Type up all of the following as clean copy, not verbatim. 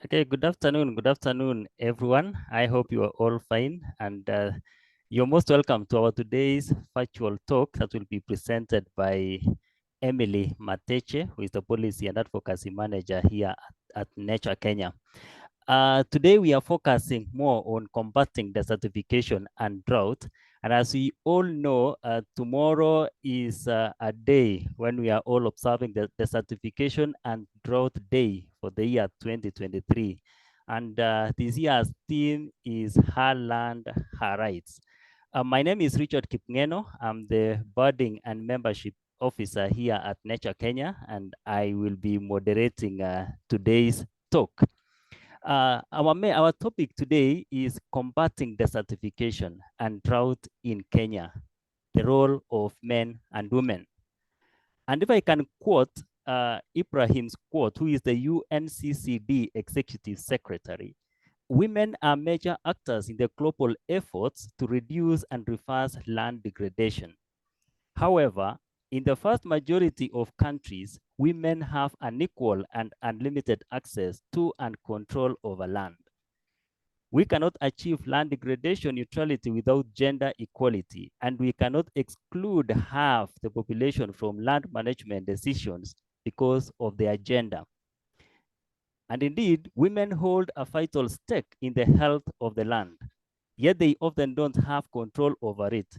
Okay, good afternoon, everyone. I hope you are all fine, and you're most welcome to our today's virtual talk that will be presented by Emily Mateche, who is the Policy and Advocacy Manager here at Nature Kenya. Today, we are focusing more on combating desertification and drought. And as we all know, tomorrow is a day when we are all observing the Desertification and Drought Day for the year 2023. And this year's theme is Her Land, Her Rights. My name is Richard Kipngeno. I'm the Birding and Membership Officer here at Nature Kenya, and I will be moderating today's talk. Our topic today is combating desertification and drought in Kenya, the role of men and women. And if I can quote Ibrahim's quote, who is the UNCCD Executive Secretary, women are major actors in the global efforts to reduce and reverse land degradation. However, in the vast majority of countries, women have unequal and unlimited access to and control over land. We cannot achieve land degradation neutrality without gender equality, and we cannot exclude half the population from land management decisions because of their gender. And indeed, women hold a vital stake in the health of the land, yet they often don't have control over it.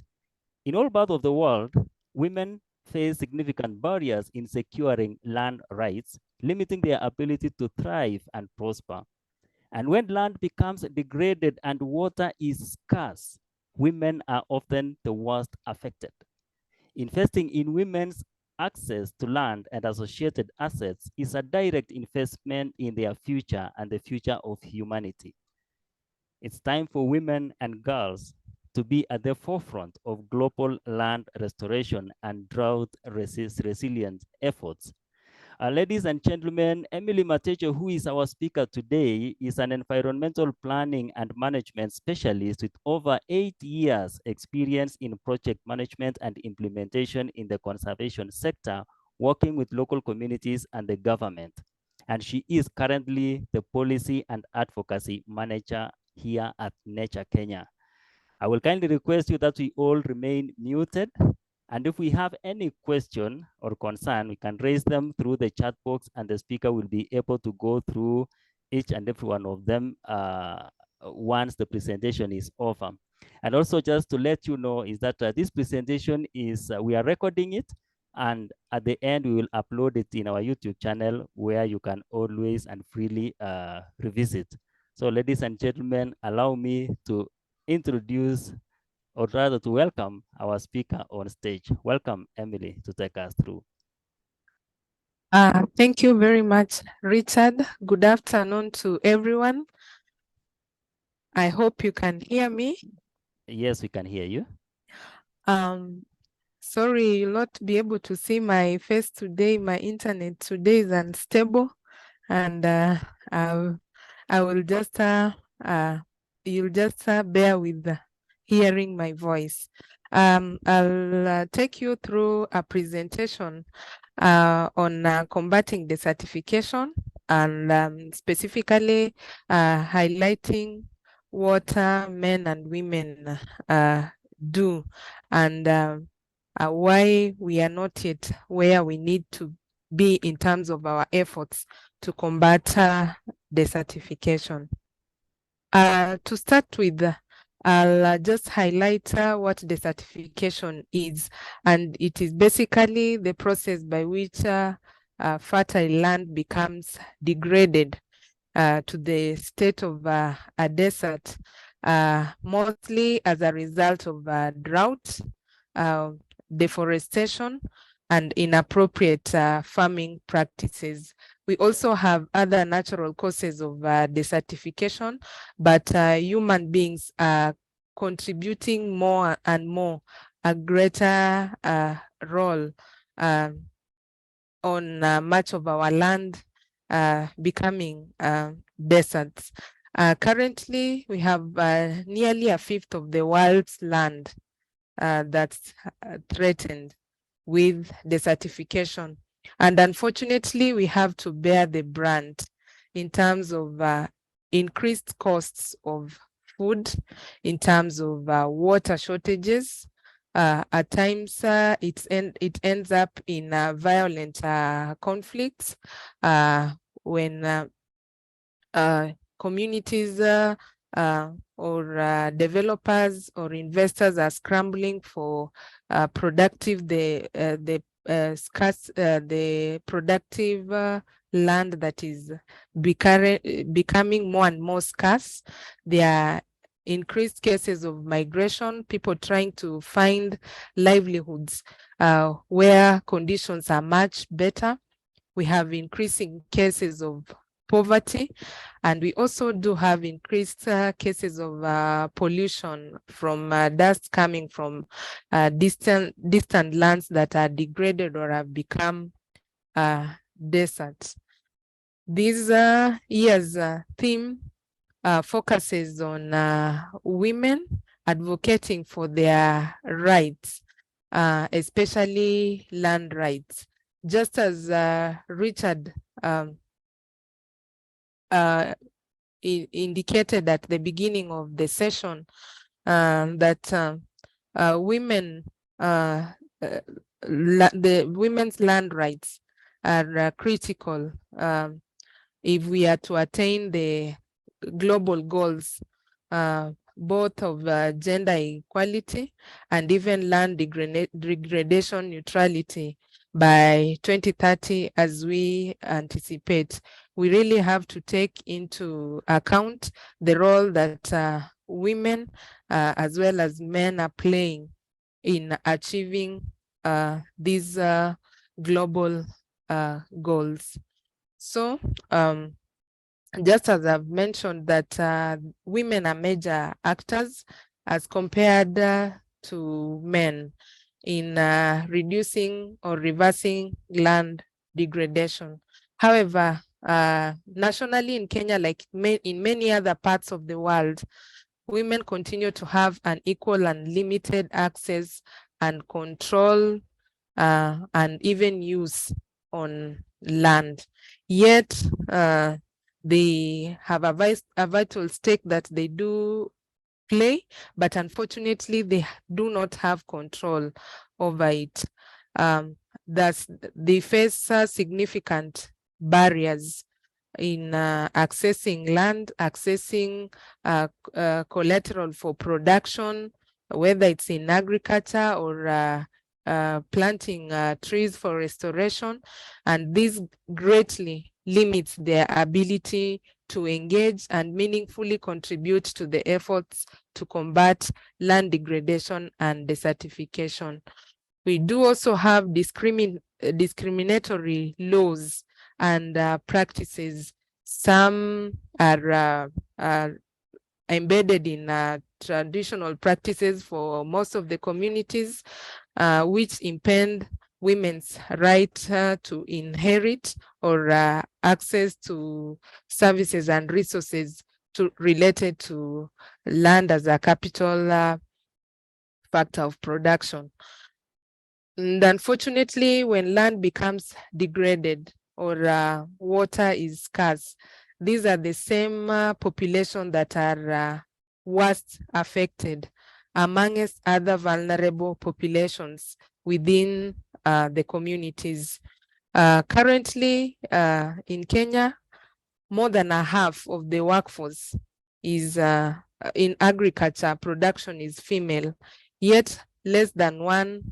In all parts of the world, women face significant barriers in securing land rights, limiting their ability to thrive and prosper. And when land becomes degraded and water is scarce, women are often the worst affected. Investing in women's access to land and associated assets is a direct investment in their future and the future of humanity. It's time for women and girls to be at the forefront of global land restoration and drought resilience efforts. Ladies and gentlemen, Emily Mateche, who is our speaker today, is an environmental planning and management specialist with over 8 years experience in project management and implementation in the conservation sector, working with local communities and the government. And she is currently the Policy and Advocacy Manager here at Nature Kenya. I will kindly request you that we all remain muted. And if we have any question or concern, we can raise them through the chat box and the speaker will be able to go through each and every one of them once the presentation is over. And also just to let you know is that this presentation is, we are recording it, and at the end we will upload it in our YouTube channel where you can always and freely revisit. So ladies and gentlemen, allow me to introduce, or rather to welcome our speaker on stage. Welcome, Emily, to take us through. Thank you very much, Richard. Good afternoon to everyone. I hope you can hear me. Yes, we can hear you. Sorry, you'll not be able to see my face today. My internet today is unstable, and I will just you'll just bear with hearing my voice. I'll take you through a presentation on combating desertification and specifically highlighting what men and women do and why we are not yet where we need to be in terms of our efforts to combat desertification. To start with, I'll just highlight what desertification is, and it is basically the process by which fertile land becomes degraded to the state of a desert, mostly as a result of drought, deforestation, and inappropriate farming practices. We also have other natural causes of desertification, but human beings are contributing more and more a greater role on much of our land becoming deserts. Currently, we have nearly a fifth of the world's land that's threatened with desertification. And unfortunately, we have to bear the brunt. in terms of increased costs of food, in terms of water shortages. At times, it ends up in violent conflicts when communities or developers or investors are scrambling for productive the productive land that is becoming more and more scarce. There are increased cases of migration, people trying to find livelihoods where conditions are much better. We have increasing cases of poverty, and we also do have increased cases of pollution from dust coming from distant lands that are degraded or have become deserts. This year's theme focuses on women advocating for their rights, especially land rights. Just as Richard indicated at the beginning of the session, that women, the women's land rights are critical if we are to attain the global goals, both of gender equality and even land degradation neutrality by 2030, as we anticipate. We really have to take into account the role that women as well as men are playing in achieving these global goals. So just as I've mentioned that women are major actors as compared to men in reducing or reversing land degradation. However, nationally in Kenya, like in many other parts of the world, women continue to have unequal and limited access and control and even use on land. Yet, they have a vital stake that they do play, but unfortunately they do not have control over it. Thus, they face significant barriers in accessing land, accessing collateral for production, whether it's in agriculture or planting trees for restoration, and this greatly limits their ability to engage and meaningfully contribute to the efforts to combat land degradation and desertification. We do also have discriminatory laws and practices. Some are embedded in traditional practices for most of the communities, which impede women's right to inherit or access to services and resources related to land as a capital factor of production. And unfortunately, when land becomes degraded or water is scarce, these are the same population that are worst affected amongst other vulnerable populations within the communities. Currently, in Kenya, more than a half of the workforce is in agriculture, production is female, yet less than 1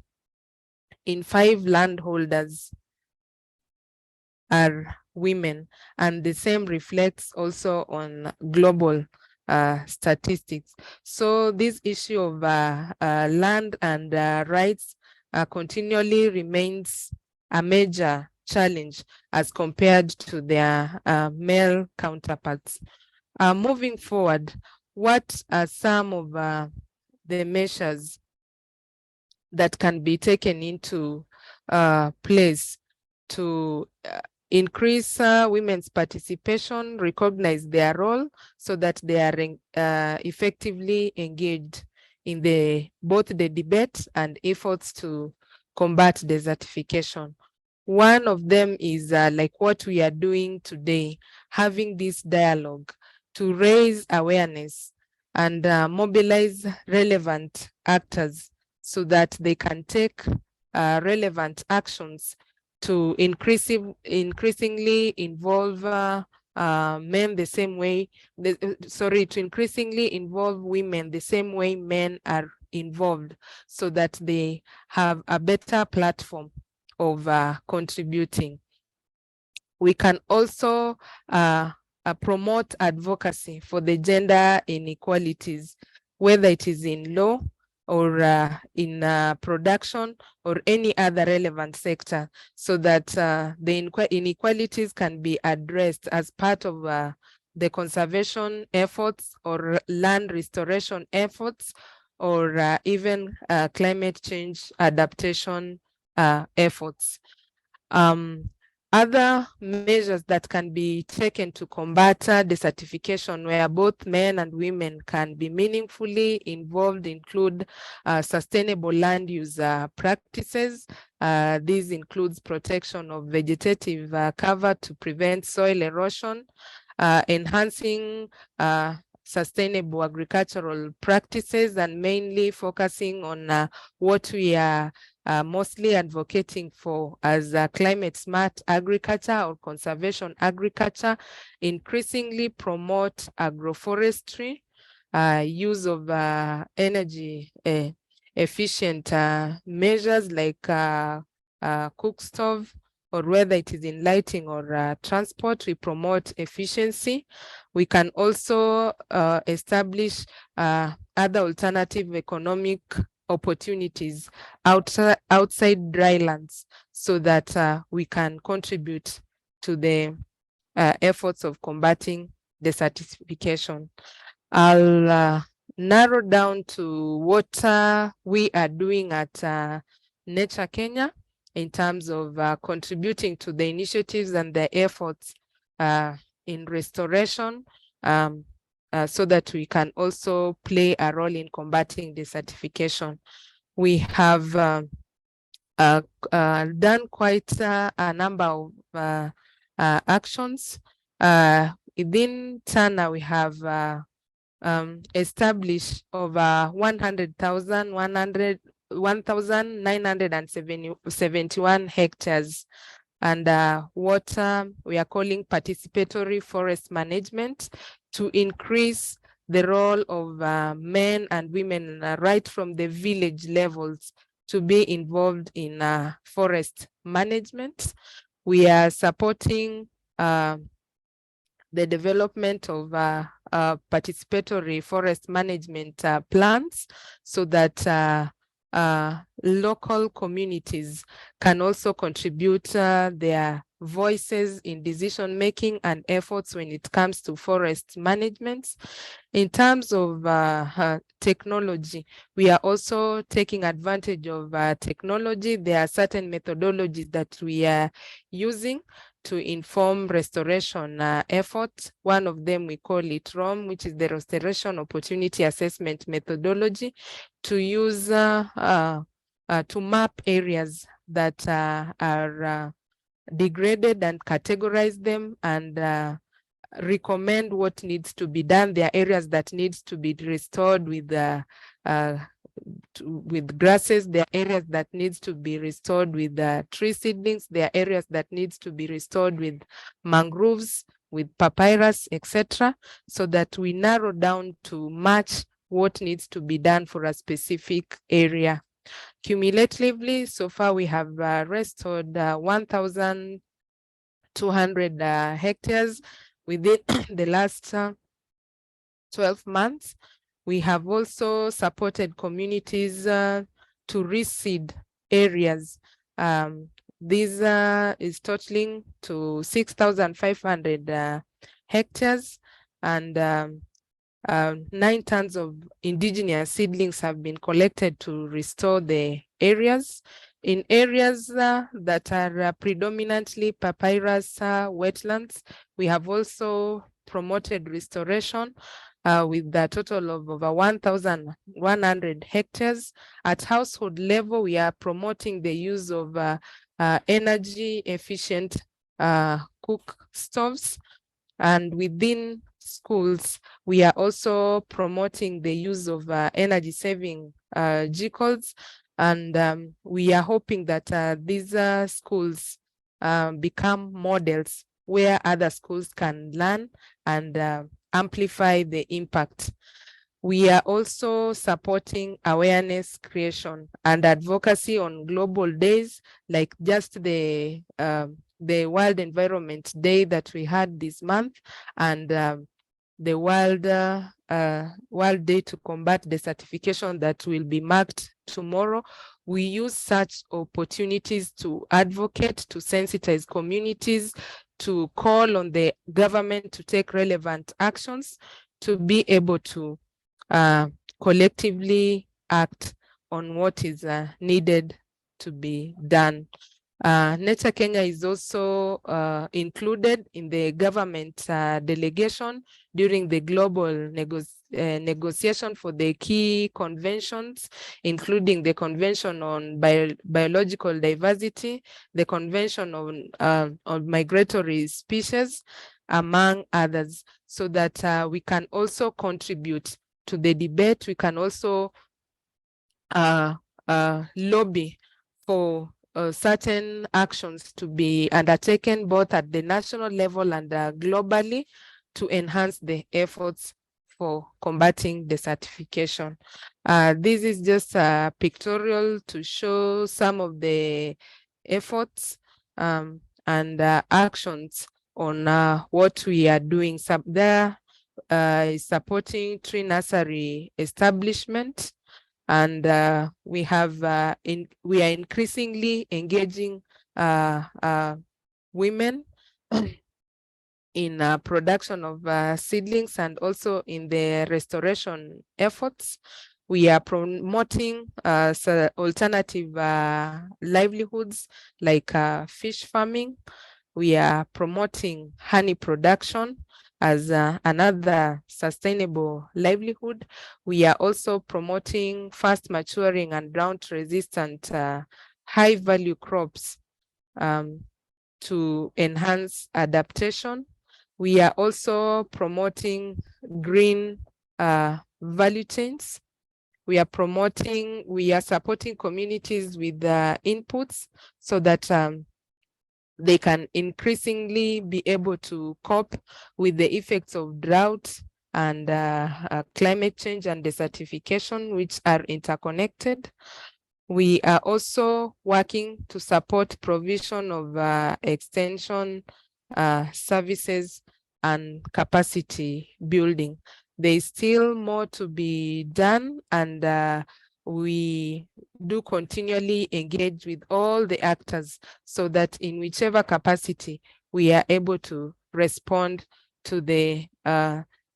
in 5 landholders are women, and the same reflects also on global statistics. So this issue of land and rights continually remains a major challenge as compared to their male counterparts. Moving forward, what are some of the measures that can be taken into place to increase women's participation, recognize their role so that they are effectively engaged in both the debate and efforts to combat desertification? One of them is like what we are doing today, having this dialogue to raise awareness and mobilize relevant actors so that they can take relevant actions to increasingly involve men the same way, to increasingly involve women the same way men are involved, so that they have a better platform of contributing. We can also promote advocacy for the gender inequalities, whether it is in law or in production or any other relevant sector, so that the inequalities can be addressed as part of the conservation efforts or land restoration efforts, or even climate change adaptation efforts. Other measures that can be taken to combat desertification, where both men and women can be meaningfully involved, include sustainable land use practices. This includes protection of vegetative cover to prevent soil erosion, enhancing sustainable agricultural practices, and mainly focusing on what we are mostly advocating for as climate smart agriculture or conservation agriculture, increasingly promote agroforestry, use of energy efficient measures like cook stove, or whether it is in lighting or transport. We promote efficiency. We can also establish other alternative economic opportunities outside drylands, so that we can contribute to the efforts of combating desertification. I'll narrow down to what we are doing at Nature Kenya in terms of contributing to the initiatives and the efforts in restoration, so that we can also play a role in combating desertification. We have done quite a number of actions. Within Tana, we have established over 1,971 hectares, and what we are calling participatory forest management, to increase the role of men and women right from the village levels to be involved in forest management. We are supporting the development of participatory forest management plans, so that local communities can also contribute their voices in decision making and efforts when it comes to forest management. In terms of technology, we are also taking advantage of technology. There are certain methodologies that we are using to inform restoration efforts. One of them, we call it ROM, which is the Restoration Opportunity Assessment Methodology, to use to map areas that are degraded and categorize them, and recommend what needs to be done. There are areas that needs to be restored with grasses. There are areas that needs to be restored with tree seedlings. There are areas that needs to be restored with mangroves, with papyrus, etc., so that we narrow down to match what needs to be done for a specific area. Cumulatively, so far we have restored 1,200 hectares within the last 12 months. We have also supported communities to reseed areas. This is totaling to 6,500 hectares, and 9 tons of indigenous seedlings have been collected to restore the areas. In areas that are predominantly papyrus wetlands, we have also promoted restoration with a total of over 1,100 hectares. At household level, we are promoting the use of energy efficient cook stoves. And within schools, we are also promoting the use of energy saving vehicles. And we are hoping that these schools become models where other schools can learn and amplify the impact. We are also supporting awareness creation and advocacy on global days, like just the World Environment Day that we had this month, and the World Day to combat desertification that will be marked tomorrow. We use such opportunities to advocate, to sensitize communities, to call on the government to take relevant actions, to be able to collectively act on what is needed to be done. Nature Kenya is also included in the government delegation during the global negotiation for the key conventions, including the Convention on Biological Diversity, the Convention on Migratory Species, among others, so that we can also contribute to the debate. We can also lobby for certain actions to be undertaken both at the national level and globally to enhance the efforts for combating desertification. This is just a pictorial to show some of the efforts and actions on what we are doing. There is supporting tree nursery establishment, and we are increasingly engaging women in production of seedlings and also in the restoration efforts. We are promoting alternative livelihoods like fish farming. We are promoting honey production as another sustainable livelihood. We are also promoting fast maturing and drought resistant high value crops to enhance adaptation. We are also promoting green value chains. We are supporting communities with inputs so that they can increasingly be able to cope with the effects of drought and climate change and desertification, which are interconnected. We are also working to support provision of extension services and capacity building. There is still more to be done, and we do continually engage with all the actors so that in whichever capacity we are able to respond to the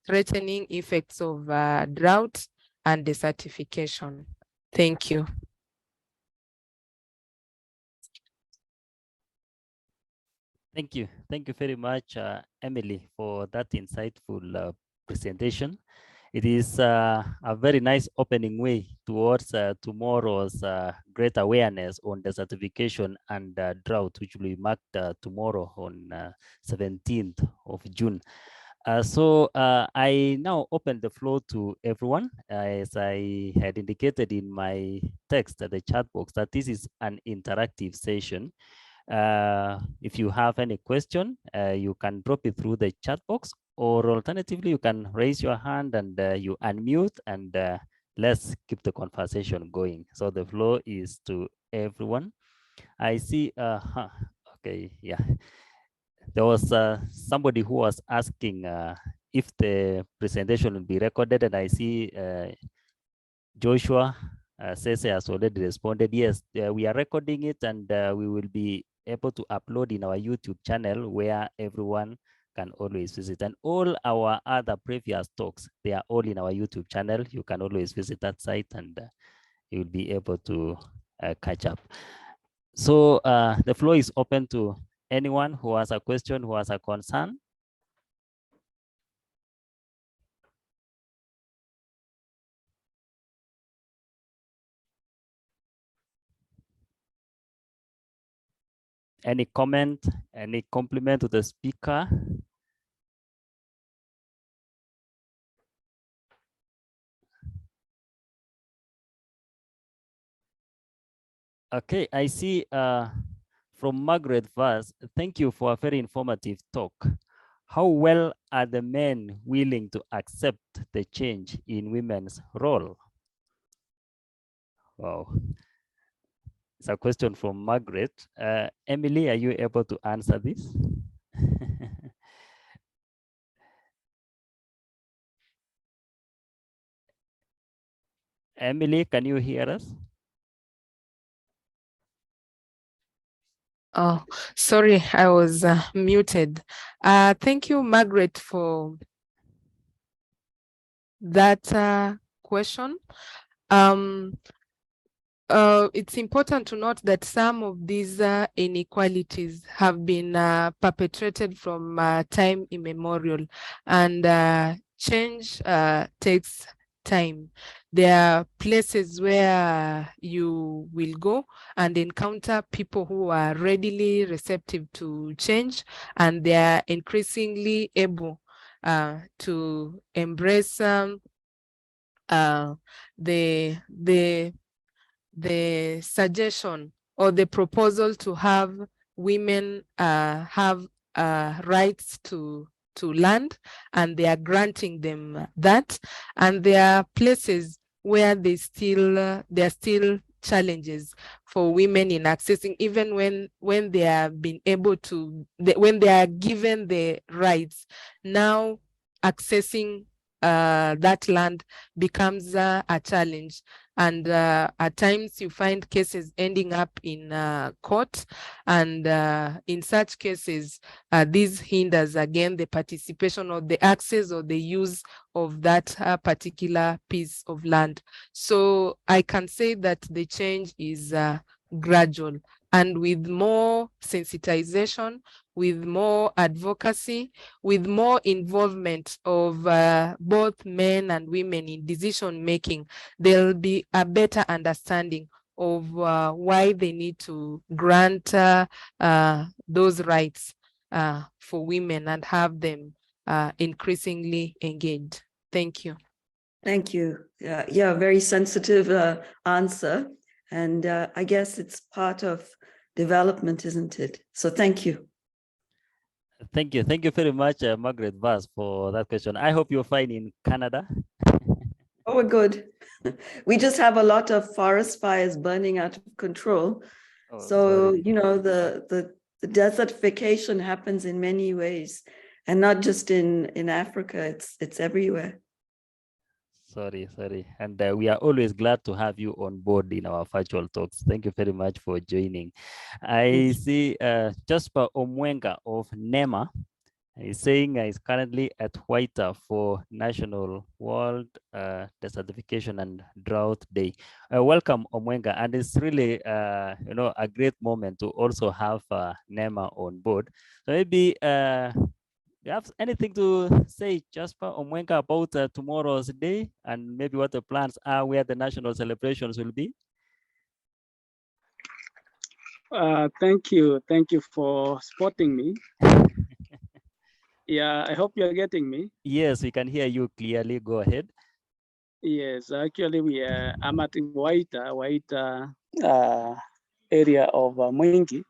threatening effects of drought and desertification. Thank you. Thank you. Thank you very much, Emily, for that insightful presentation. It is a very nice opening way towards tomorrow's great awareness on desertification and drought, which will be marked tomorrow on 17th of June. I now open the floor to everyone. As I had indicated in my text at the chat box, that this is an interactive session. If you have any question, you can drop it through the chat box, or alternatively, you can raise your hand and you unmute, and let's keep the conversation going. So the floor is to everyone. I see, okay, yeah. There was somebody who was asking if the presentation will be recorded, and I see Joshua Sese has already responded. Yes, we are recording it, and we will be able to upload in our YouTube channel where everyone can always visit. And all our other previous talks, they are all in our YouTube channel. You can always visit that site, and you will be able to catch up. So the floor is open to anyone who has a question, who has a concern. Any comment, any compliment to the speaker? Okay, I see from Margaret Vaz, thank you for a very informative talk. How well are the men willing to accept the change in women's role? Wow. It's a question from Margaret. Emily, are you able to answer this? Emily, can you hear us? Oh, sorry, I was muted. Thank you, Margaret, for that question. It's important to note that some of these inequalities have been perpetrated from time immemorial, and change takes time. There are places where you will go and encounter people who are readily receptive to change, and they are increasingly able to embrace the suggestion or the proposal to have women have rights to land, and they are granting them that. And there are places where there are still challenges for women in accessing, even when they have been able to, when they are given the rights. Now accessing that land becomes a challenge. And at times you find cases ending up in court, and in such cases, this hinders again the participation or the access or the use of that particular piece of land. So I can say that the change is gradual, and with more sensitization, with more advocacy, with more involvement of both men and women in decision making, there'll be a better understanding of why they need to grant those rights for women and have them increasingly engaged. Thank you. Thank you. Yeah, very sensitive answer. And I guess it's part of development, isn't it? So thank you. Thank you. Thank you very much, Margaret Vaz, for that question. I hope you're fine in Canada. Oh, we're good. We just have a lot of forest fires burning out of control. Oh, so, sorry. you know, the desertification happens in many ways, and not just in Africa, it's everywhere. Sorry. And we are always glad to have you on board in our virtual talks. Thank you very much for joining. I see Jasper Omwenga of NEMA is saying he's currently at White for National World Desertification and Drought Day. Welcome, Omwenga, and it's really a great moment to also have NEMA on board. So maybe you have anything to say, Jasper Omwenga, about tomorrow's day and maybe what the plans are, where the national celebrations will be? Thank you for spotting me. Yeah, I hope you're getting me. Yes, we can hear you clearly. Go ahead. Yes, actually I'm at White area of Mwingi.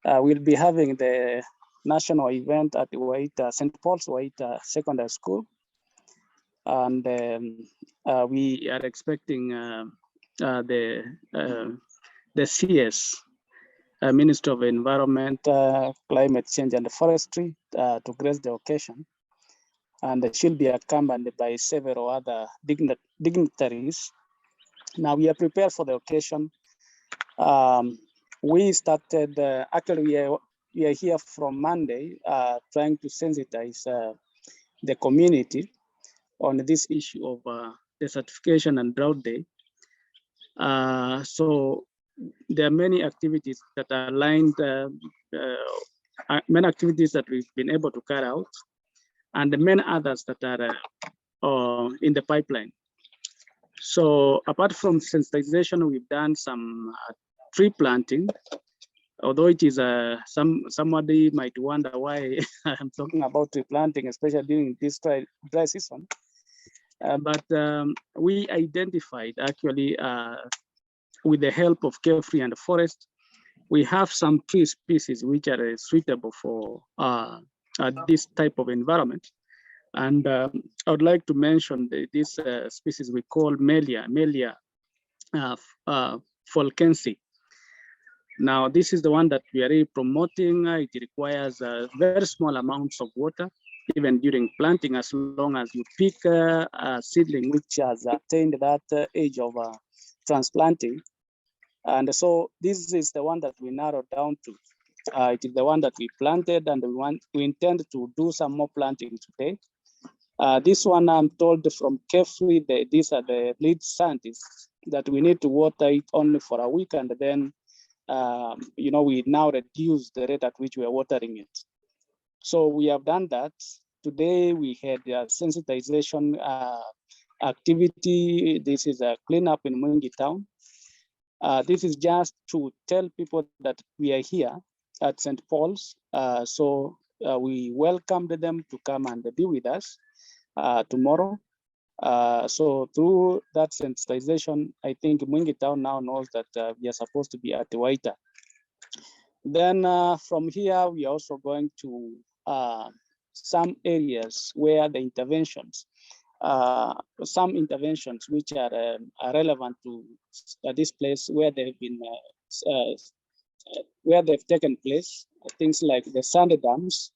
We'll be having the national event at White St. Paul's White Secondary School, and we are expecting the CS, Minister of Environment, Climate Change and Forestry to grace the occasion. And she'll be accompanied by several other dignitaries. Now we are prepared for the occasion. We started, actually we are here from Monday, trying to sensitize the community on this issue of desertification and drought day. So there are many activities that are aligned, many activities that we've been able to carry out, and many others that are in the pipeline. So apart from sensitization, we've done some tree planting although it is somebody might wonder why I'm talking about tree planting, especially during this dry season. But we identified actually with the help of carefree and forest, we have some tree species which are suitable for this type of environment. And I would like to mention this species we call Melia Fulkensi. Now, this is the one that we are really promoting. It requires very small amounts of water, even during planting, as long as you pick a seedling which has attained that age of transplanting. And so this is the one that we narrowed down to. It is the one that we planted, and we intend to do some more planting today. This one, I'm told from carefully, these are the lead scientists, that we need to water it only for a week, and then we now reduce the rate at which we are watering it. So we have done that. Today we had a sensitization activity. This is a cleanup in Mwingi town. This is just to tell people that we are here at St. Paul's. So we welcomed them to come and be with us tomorrow. So through that sensitization, I think Mwingi town now knows that we are supposed to be at Waita. Then from here, we are also going to some areas where the interventions, some interventions which are relevant to this place where they've been, where they've taken place, things like the sand dams,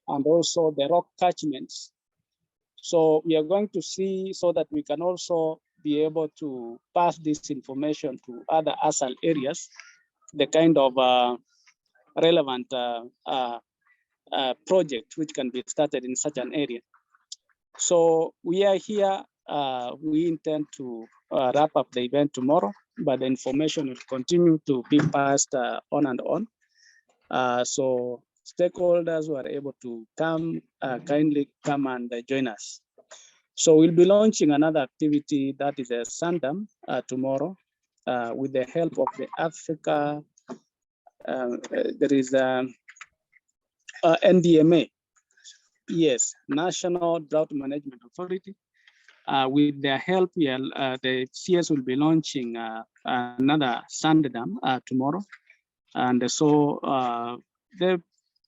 and also the rock catchments. So we are going to see so that we can also be able to pass this information to other ASAL areas, the kind of relevant project which can be started in such an area. So we are here, we intend to wrap up the event tomorrow, but the information will continue to be passed on and on. So stakeholders who are able to come, kindly come and join us. So we'll be launching another activity that is a Sandam tomorrow with the help of the Africa, there is NDMA, yes, National Drought Management Authority. With their help, the CS will be launching another sand dam tomorrow. And so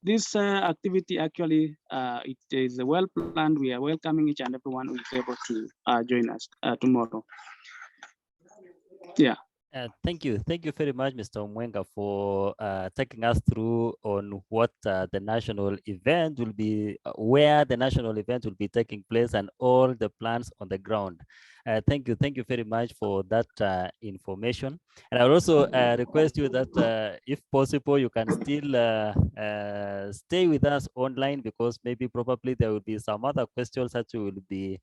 this activity actually, it is well planned. We are welcoming each and everyone who is able to join us tomorrow. Yeah. Thank you very much, Mr. Mwenga, for taking us through on what the national event will be, where the national event will be taking place, and all the plans on the ground. Thank you very much for that information. And I will also request you that if possible, you can still stay with us online, because maybe probably there will be some other questions that you will be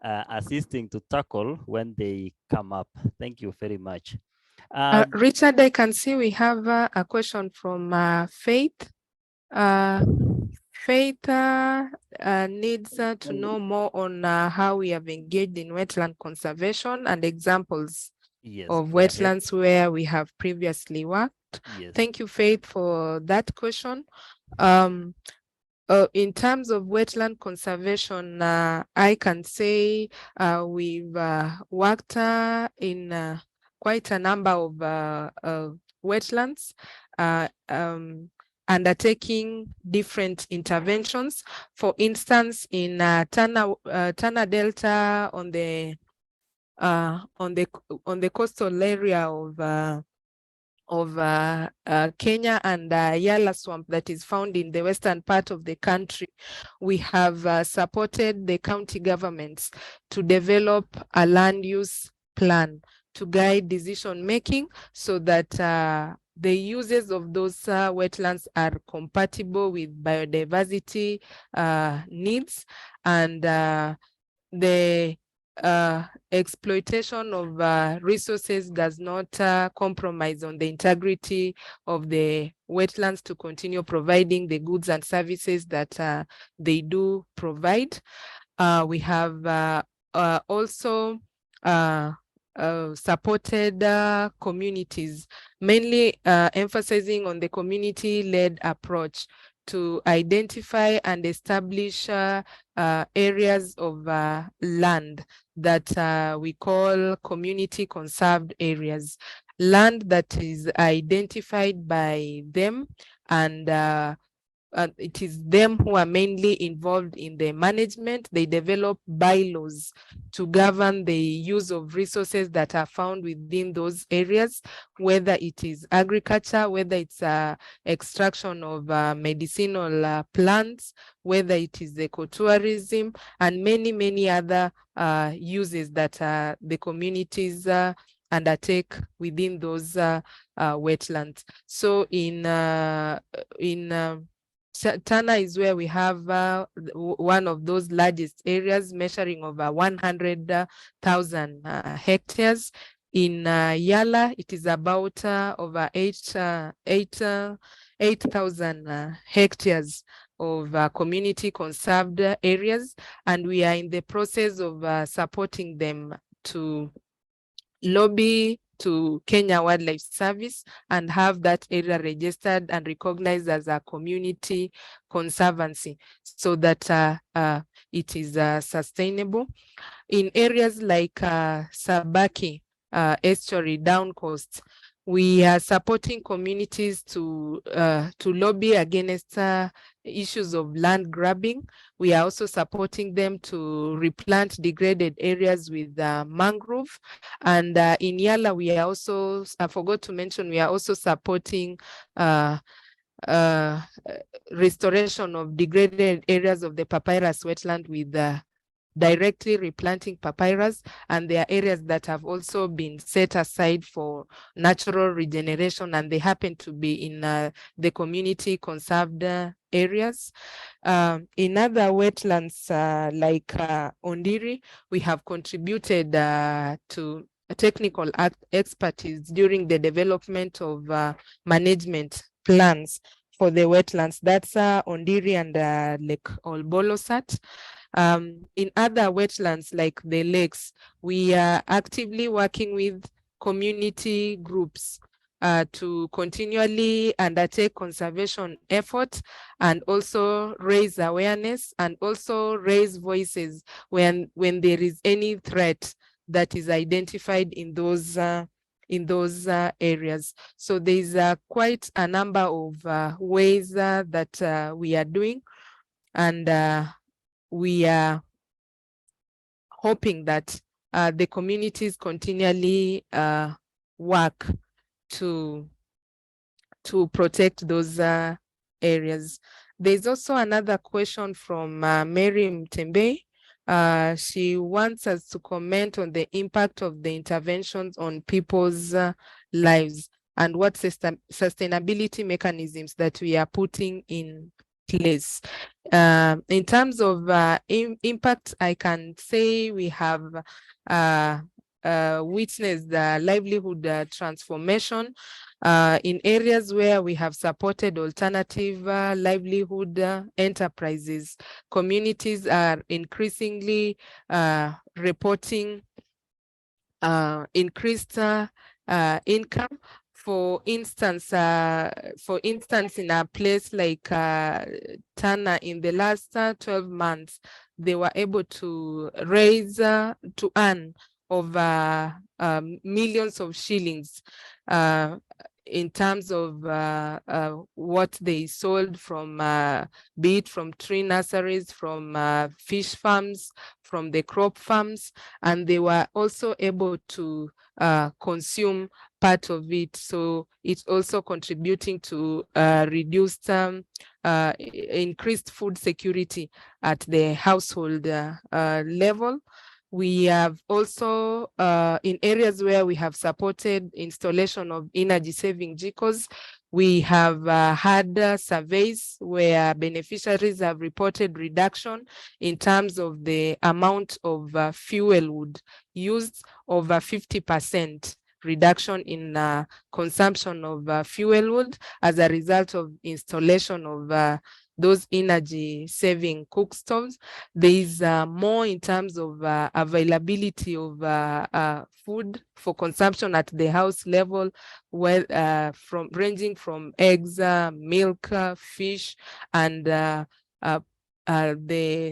assisting to tackle when they come up. Thank you very much. Richard, I can see we have a question from Faith. Faith needs to know more on how we have engaged in wetland conservation and examples of wetlands where we have previously worked. Yes. Thank you, Faith, for that question. In terms of wetland conservation, I can say we've worked in quite a number of wetlands, undertaking different interventions. For instance, in Tana Delta on the coastal area of Kenya, and Yala Swamp that is found in the western part of the country, we have supported the county governments to develop a land use plan to guide decision making, so that the uses of those wetlands are compatible with biodiversity needs, and the exploitation of resources does not compromise on the integrity of the wetlands to continue providing the goods and services that they do provide. We have also supported communities, mainly emphasizing on the community-led approach to identify and establish areas of land that we call community conserved areas, land that is identified by them, and it is them who are mainly involved in the management. They develop bylaws to govern the use of resources that are found within those areas, whether it is agriculture, whether it's extraction of medicinal plants, whether it is ecotourism, and many, many other uses that the communities undertake within those wetlands. So in Tana is where we have one of those largest areas, measuring over 100,000 hectares. In Yala, it is about over 8,000 hectares of community conserved areas, and we are in the process of supporting them to lobby to Kenya Wildlife Service and have that area registered and recognized as a community conservancy, so that it is sustainable. In areas like Sabaki estuary down coast, we are supporting communities to lobby against issues of land grabbing. We are also supporting them to replant degraded areas with mangrove. And in Yala, we are also, I forgot to mention, we are also supporting restoration of degraded areas of the papyrus wetland with directly replanting papyrus, and there are areas that have also been set aside for natural regeneration, and they happen to be in the community conserved areas. In other wetlands like Ondiri, we have contributed to technical expertise during the development of management plans for the wetlands. That's Ondiri and Lake Olbolosat. In other wetlands like the lakes, we are actively working with community groups to continually undertake conservation efforts and also raise awareness and also raise voices when there is any threat that is identified in those areas. So there's quite a number of ways that we are doing, and we are hoping that the communities continually work to protect those areas. There's also another question from Mary Mtembe. She wants us to comment on the impact of the interventions on people's lives and what sustainability mechanisms that we are putting in place. In terms of impact, I can say we have witnessed the livelihood transformation in areas where we have supported alternative livelihood enterprises. Communities are increasingly reporting increased income. For instance, in a place like Tana, in the last 12 months, they were able to raise, to earn over millions of shillings in terms of what they sold from, be it from tree nurseries, from fish farms, from the crop farms, and they were also able to consume part of it. So it's also contributing to reduced, increased food security at the household level. We have also, in areas where we have supported installation of energy saving vehicles, we have had surveys where beneficiaries have reported reduction in terms of the amount of fuel wood used, over 50% reduction in consumption of fuel wood as a result of installation of those energy saving cook stoves. There is more in terms of availability of food for consumption at the house level, where ranging from eggs, milk, fish, and the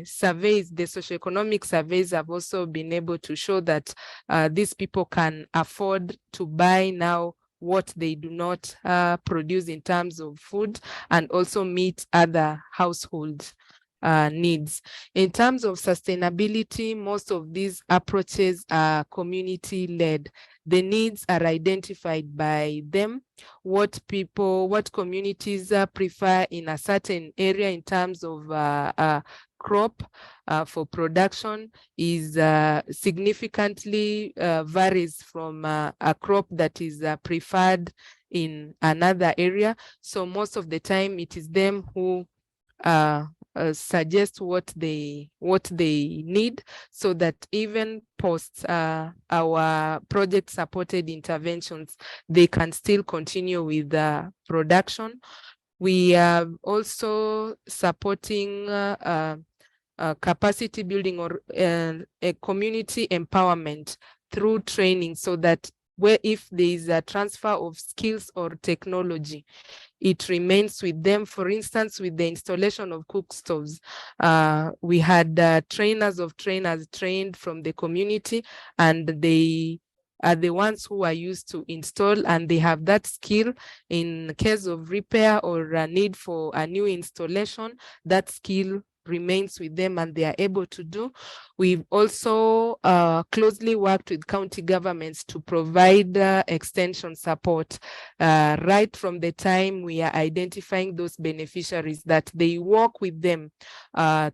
surveys, the socioeconomic surveys have also been able to show that these people can afford to buy now what they do not produce in terms of food, and also meet other household needs. In terms of sustainability, most of these approaches are community-led. The needs are identified by them, what communities prefer in a certain area in terms of crop for production is significantly varies from a crop that is preferred in another area. So most of the time it is them who suggest what they need, so that even post our project supported interventions, they can still continue with the production. We are also supporting capacity building or a community empowerment through training, so that if there is a transfer of skills or technology, it remains with them. For instance, with the installation of cook stoves, we had trainers trained from the community, and they are the ones who are used to install, and they have that skill. In case of repair or a need for a new installation, that skill remains with them and they are able to do. We've also closely worked with county governments to provide extension support right from the time we are identifying those beneficiaries, that they work with them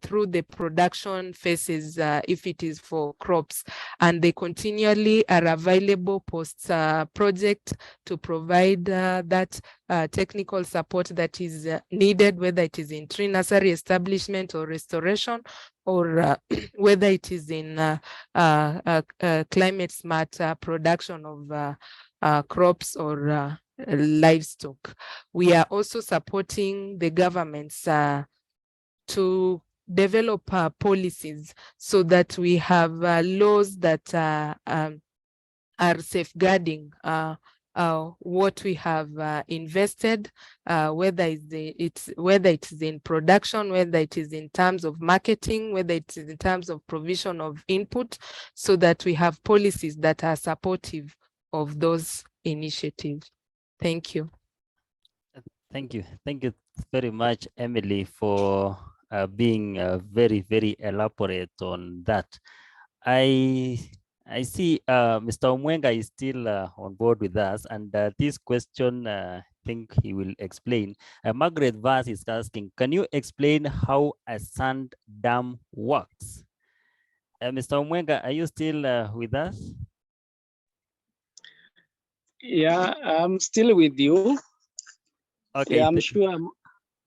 through the production phases if it is for crops, and they continually are available post project to provide that technical support that is needed, whether it is in tree nursery establishment or restoration, or whether it is in climate smart production of crops or livestock. We are also supporting the governments to develop policies, so that we have laws that are safeguarding what we have invested, whether it is in production, whether it is in terms of marketing, whether it is in terms of provision of input, so that we have policies that are supportive of those initiatives. Thank you. Thank you. Thank you very much, Emily, for being very, very elaborate on that. I see Mr. Omwenga is still on board with us, and this question, I think he will explain. Margaret Vaz is asking, can you explain how a sand dam works? Mr. Omwenga, are you still with us? Yeah, I'm still with you. Okay. Yeah, I'm sure.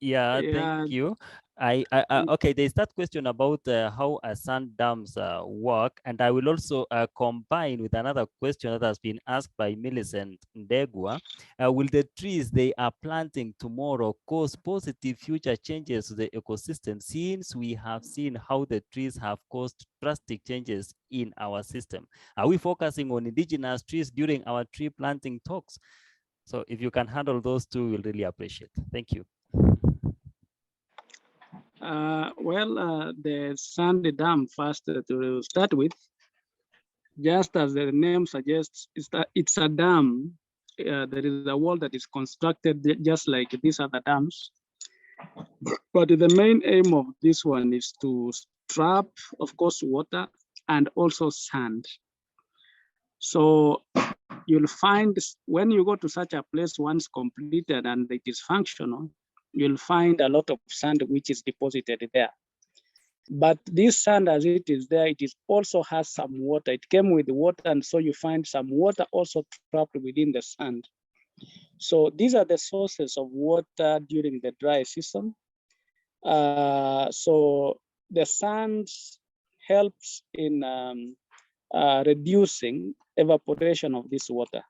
Yeah, thank you. Okay, there's that question about how sand dams work, and I will also combine with another question that has been asked by Millicent Ndegwa. Will the trees they are planting tomorrow cause positive future changes to the ecosystem, since we have seen how the trees have caused drastic changes in our system? Are we focusing on indigenous trees during our tree planting talks? So if you can handle those two, we'll really appreciate it. Thank you. The sand dam, first to start with, just as the name suggests, is that it's a dam. There is a wall that is constructed just like these other dams. But the main aim of this one is to trap, of course, water and also sand. So you'll find when you go to such a place once completed and it is functional, you'll find a lot of sand which is deposited there. But this sand, as it is there, it is also has some water. It came with water, and so you find some water also trapped within the sand. So these are the sources of water during the dry season. So the sand helps in reducing evaporation of this water.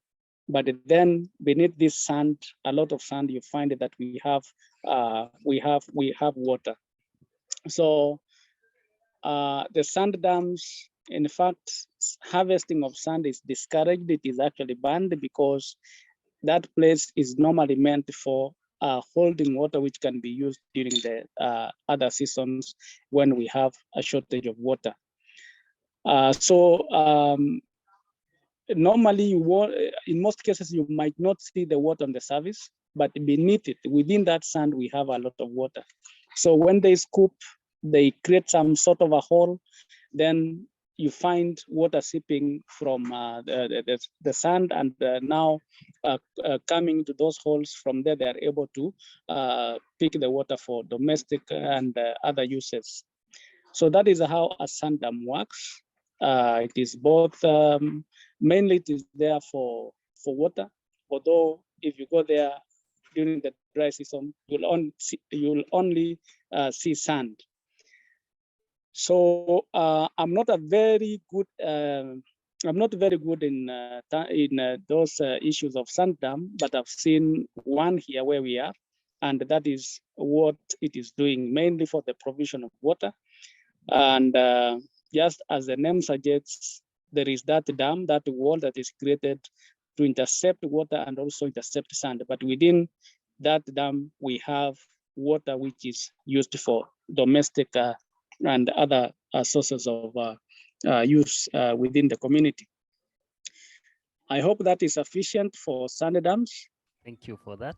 But then beneath this sand, a lot of sand, you find that we have water. So the sand dams, in fact, harvesting of sand is discouraged. It is actually banned because that place is normally meant for holding water, which can be used during the other seasons when we have a shortage of water. Normally, in most cases, you might not see the water on the surface, but beneath it, within that sand, we have a lot of water. So when they scoop, they create some sort of a hole, then you find water seeping from the sand, and now coming to those holes. From there, they are able to pick the water for domestic and other uses. So that is how a sand dam works. It is both, mainly it is there for water, although if you go there during the dry season, you'll only see sand. So I'm not very good in those issues of sand dam, but I've seen one here where we are, and that is what it is doing, mainly for the provision of water. And just as the name suggests, there is that dam, that wall that is created to intercept water and also intercept sand. But within that dam, we have water which is used for domestic and other sources of use within the community. I hope that is sufficient for sand dams. Thank you for that.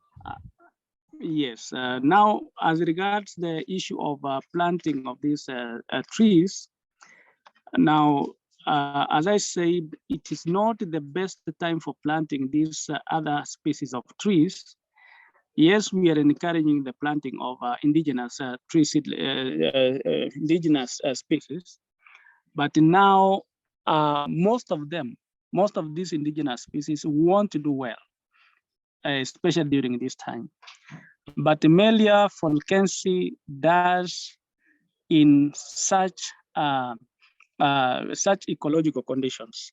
Yes. Now, as regards the issue of planting of these trees, now, as I said, it is not the best time for planting these other species of trees. Yes, we are encouraging the planting of indigenous indigenous species, but now most of these indigenous species want to do well, especially during this time. But Melia fulkensi does in such ecological conditions.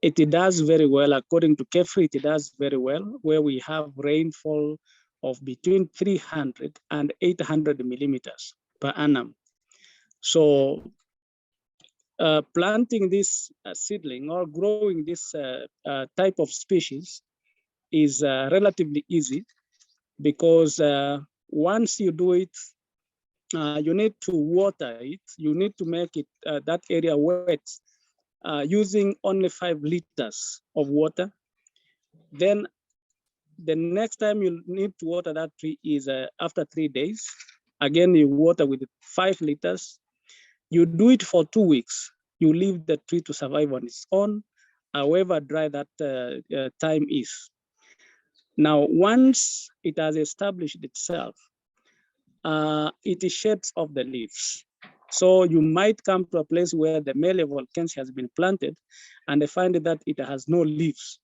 It does very well, according to KEFRI, it does very well, where we have rainfall of between 300 and 800 millimeters per annum. So planting this seedling or growing this type of species is relatively easy, because once you do it, you need to water it. You need to make it that area wet using only 5 liters of water. Then the next time you need to water that tree is after 3 days. Again, you water with 5 liters. You do it for 2 weeks. You leave the tree to survive on its own, however dry that time is. Now, once it has established itself, it sheds off the leaves. So you might come to a place where the Melia volcans has been planted and they find that it has no leaves.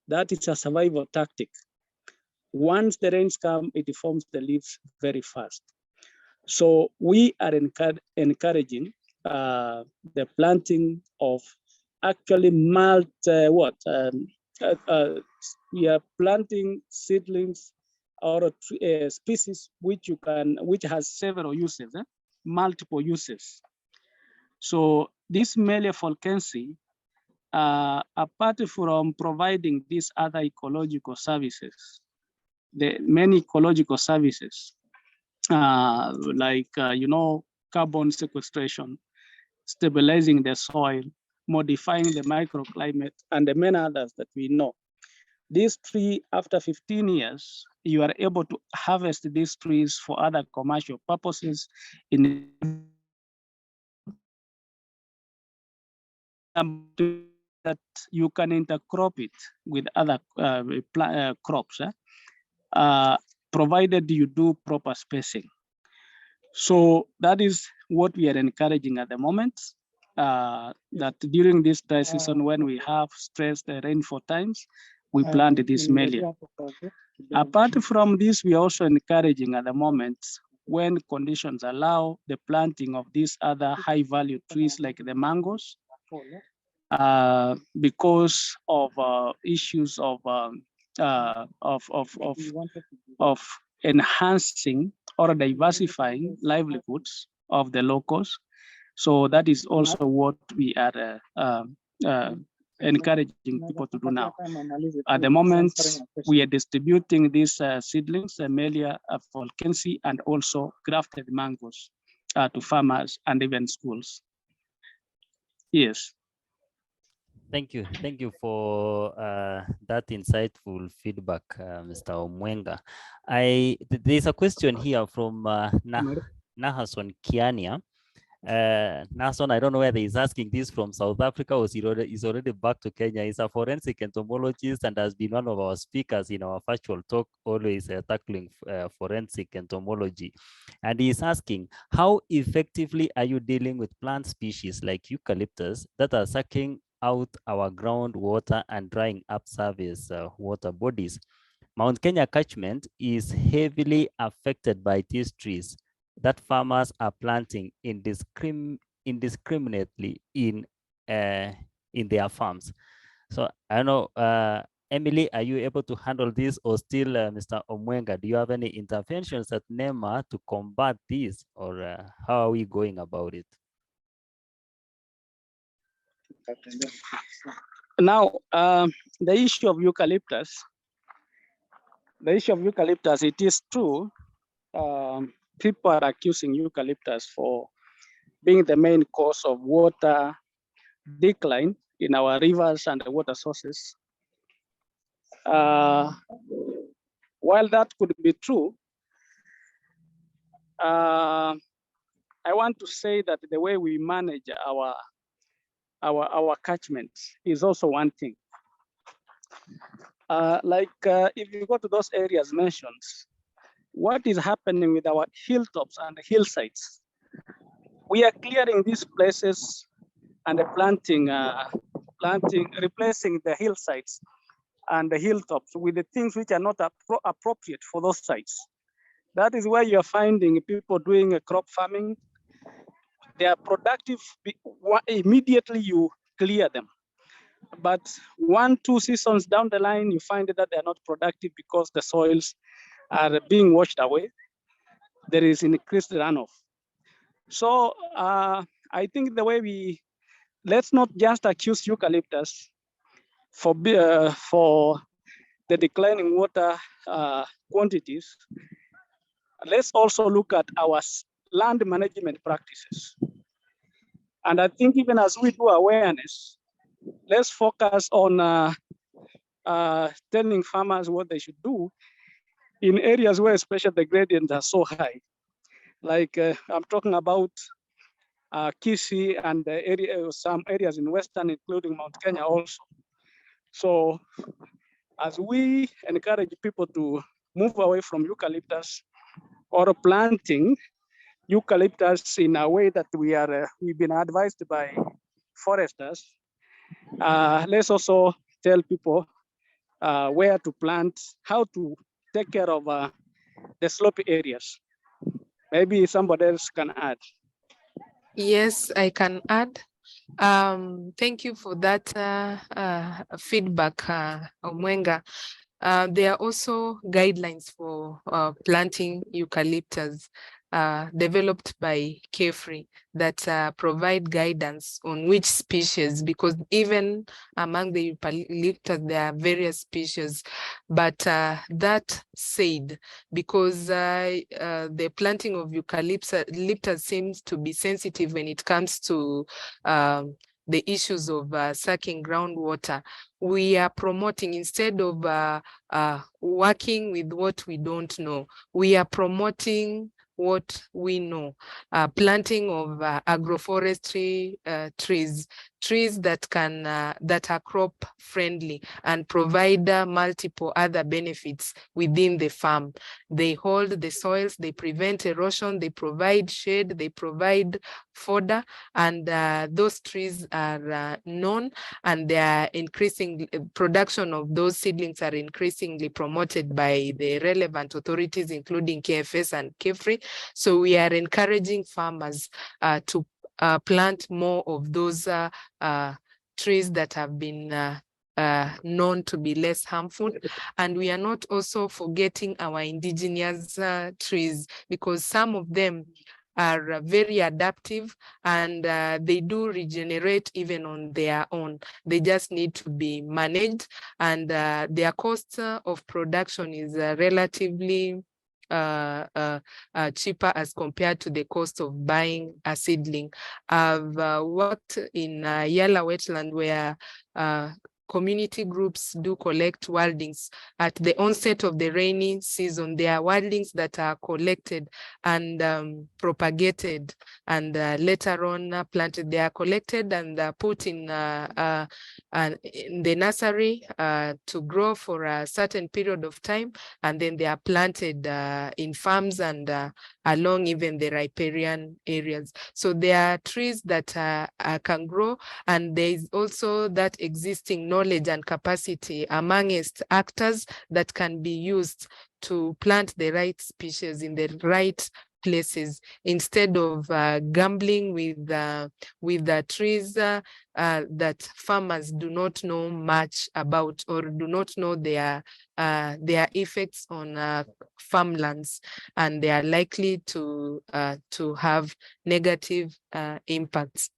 That is a survival tactic. Once the rains come, it forms the leaves very fast. So we are encouraging the planting of actually we are planting seedlings or species which has several uses, multiple uses. So this Melia fulkensi, apart from providing these other ecological services, the many ecological services, like carbon sequestration, stabilizing the soil, modifying the microclimate, and the many others that we know. This tree, after 15 years, you are able to harvest these trees for other commercial purposes in that you can intercrop it with other crops, provided you do proper spacing. So that is what we are encouraging at the moment, that during this dry season, when we have stressed rainfall times, we plant this Melia. Apart from this, we are also encouraging at the moment, when conditions allow, the planting of these other high value trees like the mangoes, because of issues of enhancing or diversifying livelihoods of the locals. So that is also what we are encouraging people to do now. At the moment, we are distributing these seedlings, Amelia volkensi, and also grafted mangoes to farmers and even schools. Yes. Thank you for that insightful feedback, Mr. Omwenga. There's a question here from Nahason Kiania. Nason, I don't know whether he's asking this from South Africa or he's already back to Kenya. He's a forensic entomologist and has been one of our speakers in our virtual talk, always tackling forensic entomology. And he's asking, how effectively are you dealing with plant species like eucalyptus that are sucking out our groundwater and drying up surface water bodies? Mount Kenya catchment is heavily affected by these trees that farmers are planting indiscriminately in their farms. So I don't know, Emily, are you able to handle this, or still, Mr. Omwenga, do you have any interventions at NEMA to combat this, or how are we going about it? Now, the issue of eucalyptus, it is true. People are accusing eucalyptus for being the main cause of water decline in our rivers and the water sources. While that could be true, I want to say that the way we manage our catchments is also one thing. If you go to those areas mentioned, what is happening with our hilltops and the hillsides? We are clearing these places and planting, replacing the hillsides and the hilltops with the things which are not appropriate for those sites. That is where you're finding people doing a crop farming. They are productive immediately you clear them. But 1-2 seasons down the line, you find that they're not productive because the soils are being washed away. There is increased runoff. So I think the way let's not just accuse eucalyptus for the declining water quantities. Let's also look at our land management practices. And I think even as we do awareness, let's focus on telling farmers what they should do in areas where especially the gradients are so high. Like I'm talking about Kisii and some areas in Western, including Mount Kenya also. So as we encourage people to move away from eucalyptus or planting eucalyptus in a way that we've been advised by foresters, let's also tell people where to plant, how to take care of the slopey areas. Maybe somebody else can add. Yes, I can add. Thank you for that feedback, Omwenga. There are also guidelines for planting eucalyptus developed by Carefree that provide guidance on which species, because even among the eucalyptus, there are various species. But that said, because the planting of eucalyptus seems to be sensitive when it comes to the issues of sucking groundwater, we are promoting, instead of working with what we don't know, we are promoting what we know, planting of agroforestry trees that can that are crop friendly and provide multiple other benefits within the farm. They hold the soils, they prevent erosion, they provide shade, they provide fodder, and those trees are known, and they are increasing. Production of those seedlings are increasingly promoted by the relevant authorities, including KFS and Carefree. So we are encouraging farmers to plant more of those trees that have been known to be less harmful. And we are not also forgetting our indigenous trees, because some of them are very adaptive, and they do regenerate even on their own. They just need to be managed, and their cost of production is relatively cheaper as compared to the cost of buying a seedling. I've worked in Yala wetland where community groups do collect wildlings. At the onset of the rainy season, there are wildlings that are collected and propagated, and later on planted. They are collected and put in the nursery to grow for a certain period of time, and then they are planted in farms and along even the riparian areas. So there are trees that can grow, and there is also that existing knowledge and capacity amongst actors that can be used to plant the right species in the right places, instead of gambling with the trees that farmers do not know much about, or do not know their effects on farmlands, and they are likely to have negative impacts.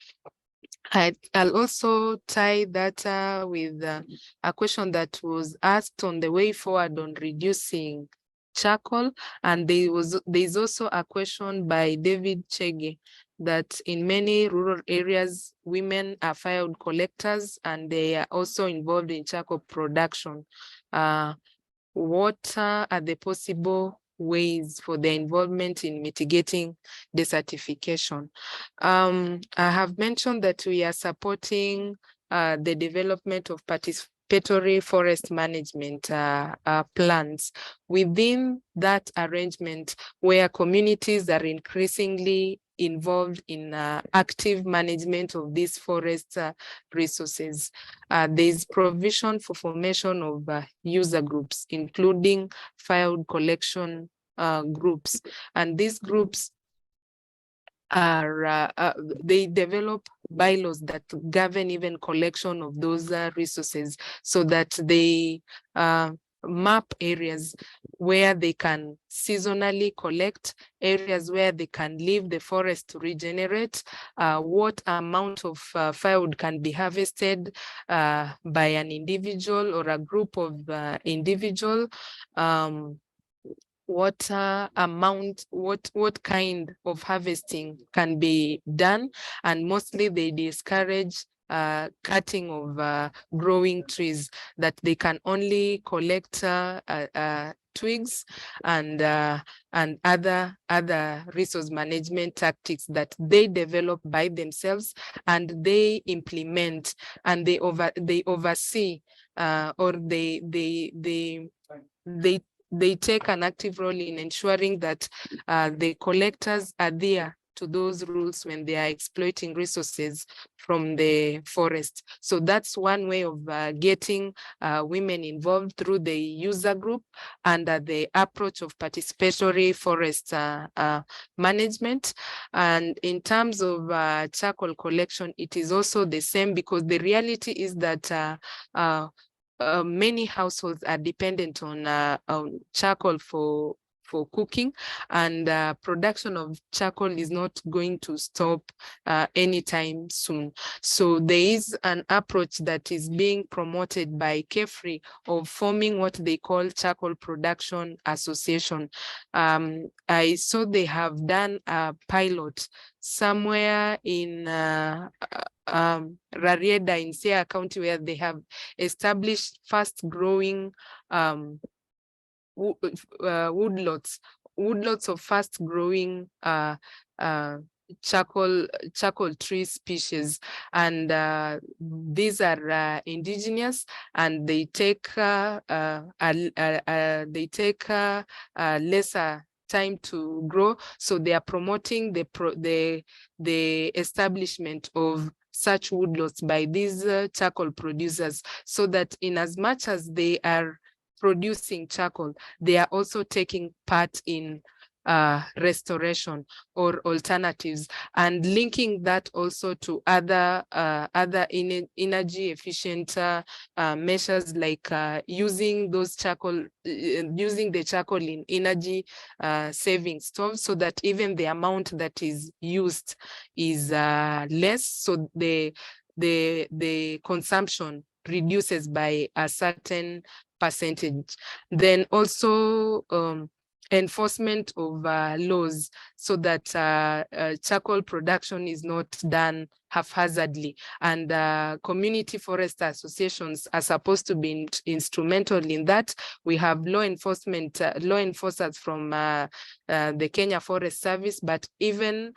I'll also tie that with a question that was asked on the way forward on reducing charcoal. And there's also a question by David Chege that in many rural areas, women are firewood collectors and they are also involved in charcoal production. What are the possible ways for their involvement in mitigating desertification? I have mentioned that we are supporting the development of participatory forest management plans. Within that arrangement, where communities are increasingly involved in active management of these forest resources, there is provision for formation of user groups, including firewood collection groups. And these groups are they develop bylaws that govern even collection of those resources, so that they map areas where they can seasonally collect, areas where they can leave the forest to regenerate, what amount of firewood can be harvested by an individual or a group of individual, what amount, what kind of harvesting can be done. And mostly they discourage cutting of growing trees, that they can only collect twigs and other resource management tactics that they develop by themselves, and they implement, and they oversee, or they take an active role in ensuring that the collectors adhere to those rules when they are exploiting resources from the forest. So that's one way of getting women involved, through the user group under the approach of participatory forest management. And in terms of charcoal collection, it is also the same, because the reality is that many households are dependent on charcoal for cooking, and production of charcoal is not going to stop anytime soon. So there is an approach that is being promoted by Kefri of forming what they call Charcoal Production Association. I saw they have done a pilot somewhere in Rarieda in Siaya County, where they have established fast-growing woodlots of fast-growing charcoal tree species, and these are indigenous, and they take lesser time to grow. So they are promoting the establishment of such woodlots by these charcoal producers, so that in as much as they are producing charcoal, they are also taking part in restoration or alternatives, and linking that also to other energy efficient measures, like using those charcoal, using the charcoal in energy saving stoves, so that even the amount that is used is less, so the consumption reduces by a certain percentage. Then also enforcement of laws, so that charcoal production is not done haphazardly, and community forest associations are supposed to be instrumental in that. We have law enforcement, law enforcers from the Kenya Forest Service, but even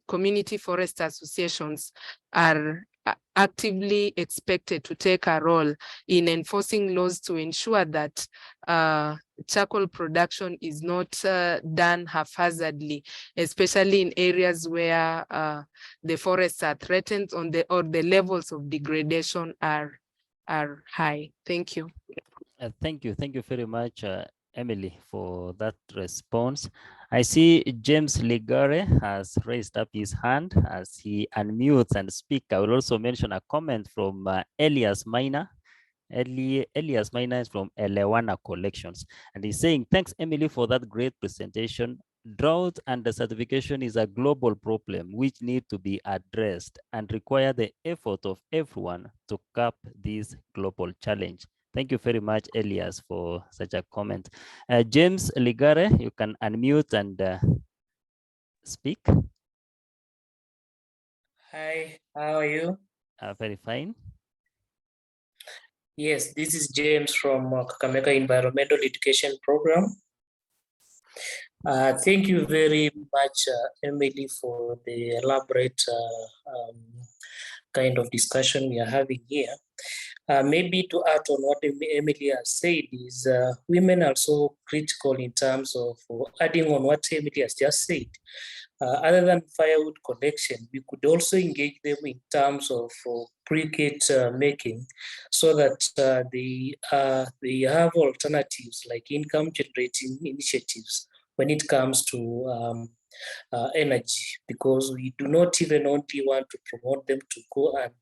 community forest associations are actively expected to take a role in enforcing laws to ensure that charcoal production is not done haphazardly, especially in areas where the forests are threatened or the levels of degradation are high. Thank you. Thank you very much, Emily, for that response. I see James Ligare has raised up his hand as he unmutes and speak. I will also mention a comment from Elias Minor. Elias Minor is from Elewana Collections, and he's saying, thanks, Emily, for that great presentation. Drought and desertification is a global problem which need to be addressed and require the effort of everyone to cap this global challenge. Thank you very much, Elias, for such a comment. James Ligare, you can unmute and speak. Hi, how are you? Very fine. Yes, this is James from Kakamega Environmental Education Program. Thank you very much, Emily, for the elaborate kind of discussion we are having here. Maybe to add on what Emily has said is women are so critical in terms of adding on what Emily has just said. Other than firewood collection, we could also engage them in terms of briquette making, so that they have alternatives like income generating initiatives when it comes to energy, because we do not even only want to promote them to go and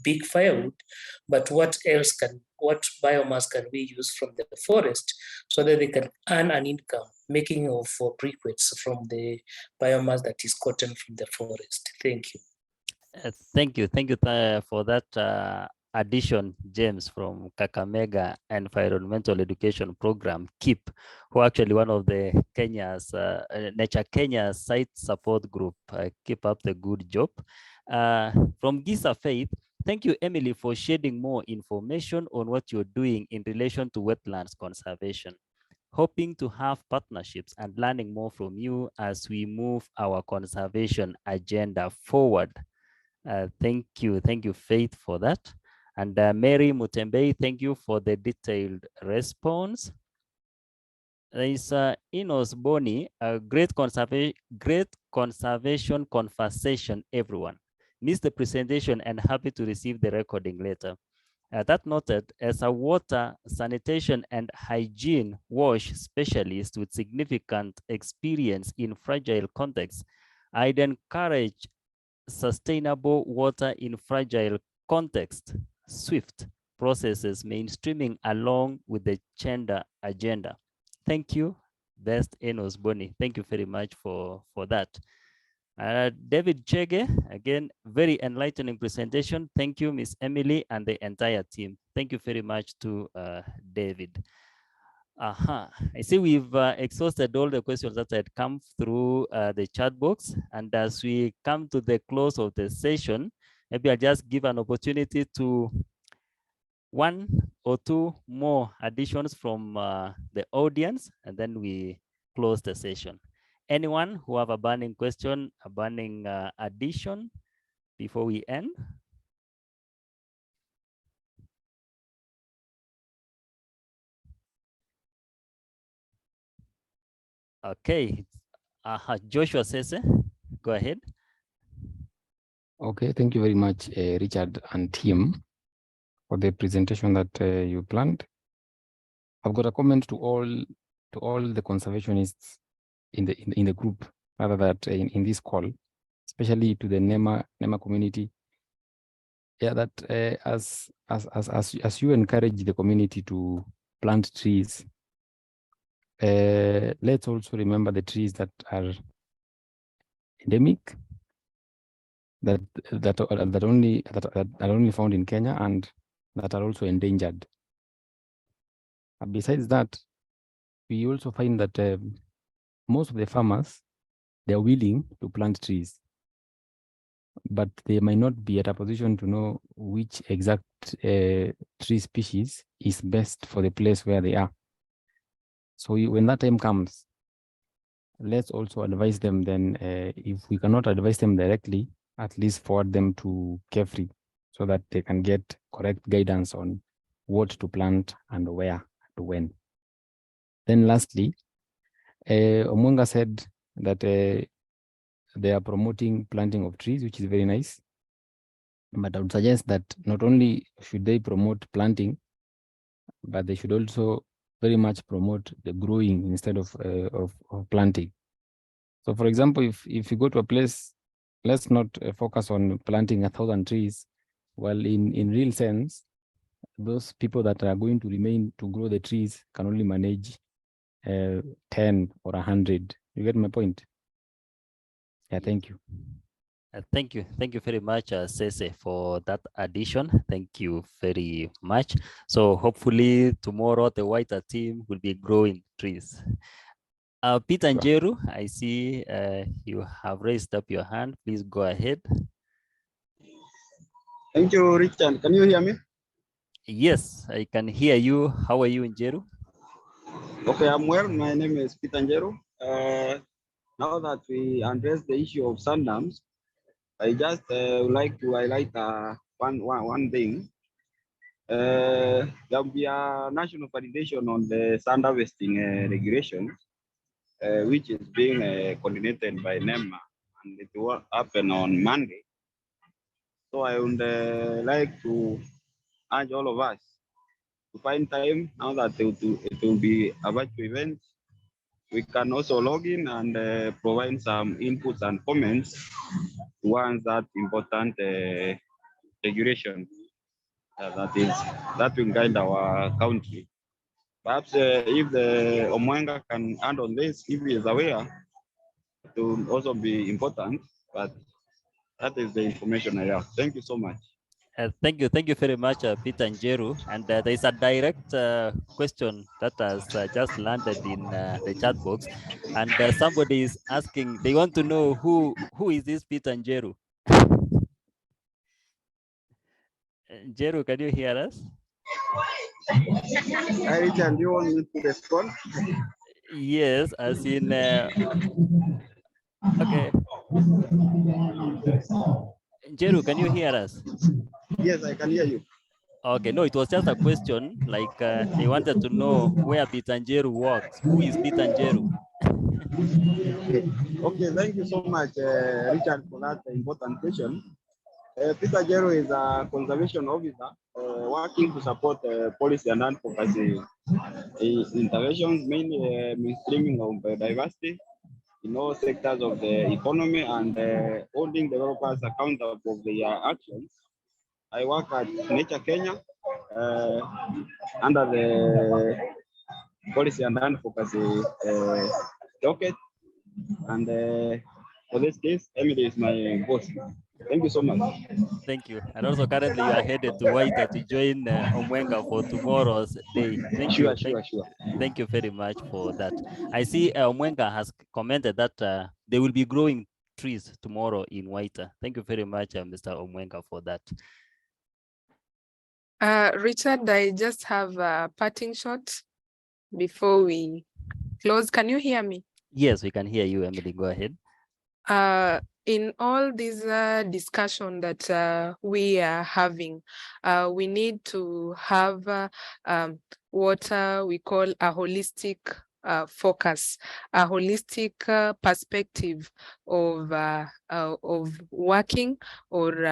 big firewood, but what biomass can we use from the forest so that they can earn an income making of briquettes from the biomass that is gotten from the forest. Thank you. Thank you for that addition, James, from Kakamega Environmental Education Program, KEEP, who are actually one of the Kenya's, Nature Kenya site support group. Keep up the good job. From Giza Faith, thank you, Emily, for shedding more information on what you're doing in relation to wetlands conservation. Hoping to have partnerships and learning more from you as we move our conservation agenda forward. Thank you, Faith, for that. And Mary Mutembei, thank you for the detailed response. There is Enos Boni, a great conservation conversation, everyone. Missed the presentation and happy to receive the recording later. That noted, as a water, sanitation, and hygiene wash specialist with significant experience in fragile contexts, I'd encourage sustainable water in fragile context, SWIFT processes mainstreaming along with the gender agenda. Thank you, Best Enos Boni. Thank you very much for that. David Chege, again, very enlightening presentation. Thank you, Miss Emily and the entire team. Thank you very much to David. I see we've exhausted all the questions that had come through the chat box. And as we come to the close of the session, maybe I'll just give an opportunity to one or two more additions from the audience, and then we close the session. Anyone who have a burning question, a burning addition before we end? Okay, Joshua Sese, go ahead. Okay, thank you very much, Richard and team, for the presentation that you planned. I've got a comment to all the conservationists in the group, rather that in this call, especially to the NEMA community. Yeah, that as you encourage the community to plant trees, let's also remember the trees that are endemic, that are only found in Kenya and that are also endangered. Besides that, we also find that most of the farmers, they are willing to plant trees, but they might not be at a position to know which exact tree species is best for the place where they are. So when that time comes, let's also advise them then, if we cannot advise them directly, at least forward them to Kefri so that they can get correct guidance on what to plant and where and when. Then lastly, Omwenga said that they are promoting planting of trees, which is very nice. But I would suggest that not only should they promote planting, but they should also very much promote the growing instead of planting. So for example, if you go to a place, let's not focus on planting 1,000 trees, while in real sense, those people that are going to remain to grow the trees can only manage 10 or 100. You get my point? Yeah, thank you. Thank you very much, Sese, for that addition. Thank you very much. So hopefully tomorrow the Whiter team will be growing trees. Peter and Jeru, I see you have raised up your hand. Please go ahead. Thank you, Richard. Can you hear me? Yes, I can hear you. How are you, Njeru? Okay, I'm well. My name is Peter Njeru. Now that we address the issue of sand dams, I just would like to highlight one thing. There will be a national validation on the sand harvesting regulation, which is being coordinated by NEMA, and it will happen on Monday. So I would like to urge all of us to find time now that it will be a virtual event. We can also log in and provide some inputs and comments towards that important regulation that will guide our country. Perhaps if the Omwenga can add on this, if he is aware, it will also be important. But that is the information I have. Thank you so much. Thank you very much, Peter and Jeru. And there is a direct question that has just landed in the chat box, and somebody is asking. They want to know who is this Peter and Jeru. Jeru, can you hear us? Hi, Richard, do you want me to respond? Yes, as in. Okay. Jeru, can you hear us? Yes, I can hear you. Okay, no, it was just a question. Like they wanted to know where Peter and Jeru works. Who is Peter and Jeru? Okay, thank you so much, Richard, for that important question. Peter Jeru is a conservation officer working to support policy and advocacy interventions, mainly mainstreaming of biodiversity in all sectors of the economy and holding developers accountable for their actions. I work at Nature Kenya under the policy and advocacy docket. And for this case, Emily is my boss. Thank you so much. Thank you. And also currently you are headed to Waita to join Omwenga for tomorrow's day. Thank you. Thank you very much for that. I see Omwenga has commented that they will be growing trees tomorrow in Waita. Thank you very much, Mr. Omwenga, for that. Richard, I just have a parting shot before we close. Can you hear me? Yes, we can hear you, Emily. Go ahead. In all this discussion that we are having, we need to have what we call a holistic focus, a holistic perspective of working or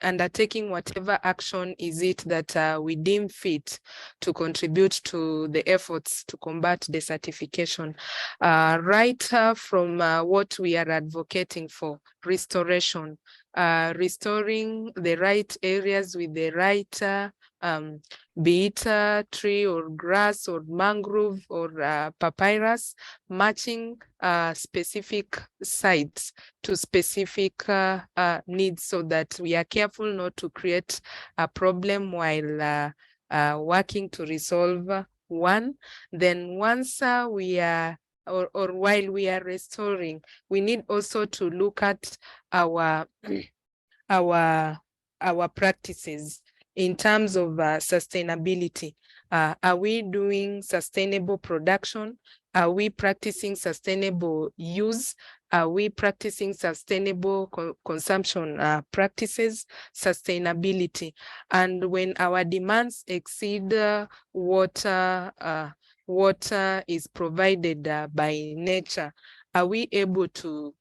undertaking whatever action is it that we deem fit to contribute to the efforts to combat desertification. Right from what we are advocating for, restoration, restoring the right areas with the right be it tree or grass or mangrove or papyrus, matching specific sites to specific needs, so that we are careful not to create a problem while working to resolve one. Then once we are or while we are restoring, we need also to look at our practices in terms of sustainability. Are we doing sustainable production? Are we practicing sustainable use? Are we practicing sustainable consumption practices, sustainability? And when our demands exceed what is provided by nature, are we able to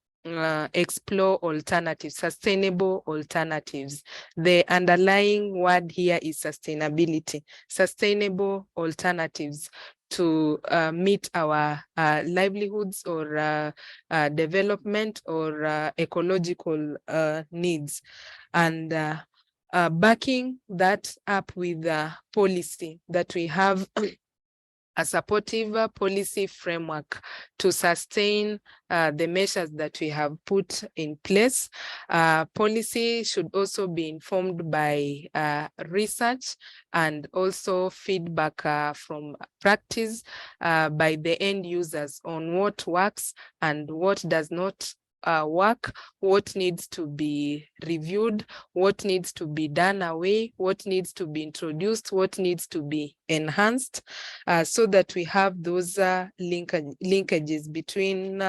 explore alternatives, sustainable alternatives? The underlying word here is sustainability, sustainable alternatives to meet our livelihoods or development or ecological needs. And backing that up with policy, that we have a supportive policy framework to sustain the measures that we have put in place. Policy should also be informed by research and also feedback from practice by the end users on what works and what does not work, what needs to be reviewed, what needs to be done away, what needs to be introduced, what needs to be enhanced, so that we have those linkages between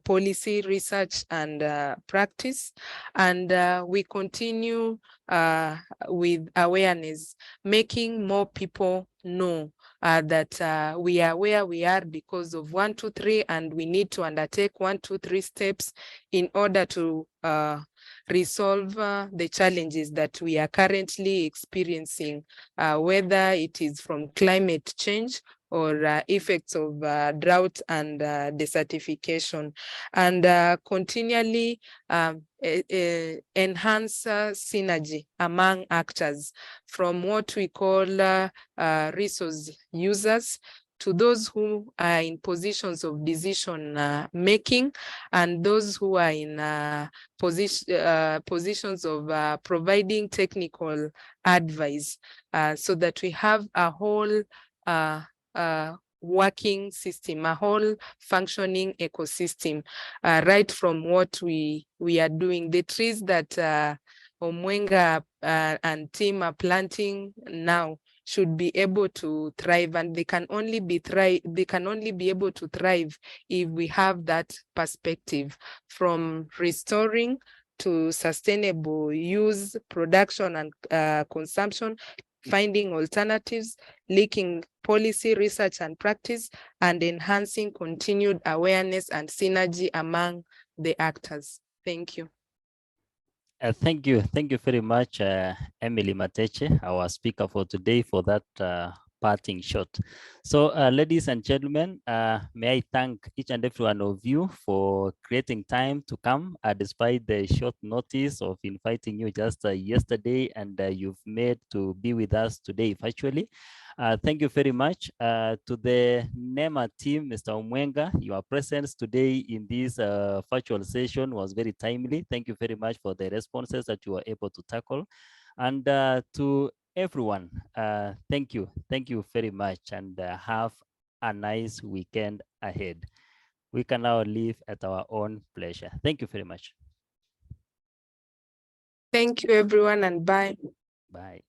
policy, research, and practice. And we continue with awareness, making more people know that we are where we are because of 1, 2, 3, and we need to undertake 1, 2, 3 steps in order to resolve the challenges that we are currently experiencing, whether it is from climate change or effects of drought and desertification, and continually enhance synergy among actors, from what we call resource users to those who are in positions of decision making, and those who are in positions of providing technical advice, so that we have a whole working system, a whole functioning ecosystem, right from what we are doing. The trees that Omwenga and team are planting now should be able to thrive, and they can only be able to thrive if we have that perspective, from restoring to sustainable use, production, and consumption, finding alternatives, linking policy, research, and practice, and enhancing continued awareness and synergy among the actors. Thank you. Thank you very much, Emily Mateche, our speaker for today, for that parting shot. So, ladies and gentlemen, may I thank each and every one of you for creating time to come, despite the short notice of inviting you just yesterday, and you've made to be with us today virtually. Thank you very much to the NEMA team, Mr. Omwenga. Your presence today in this virtual session was very timely. Thank you very much for the responses that you were able to tackle. And to everyone, thank you very much, and have a nice weekend ahead. We can now leave at our own pleasure. Thank you very much. Thank you, everyone, and bye. Bye.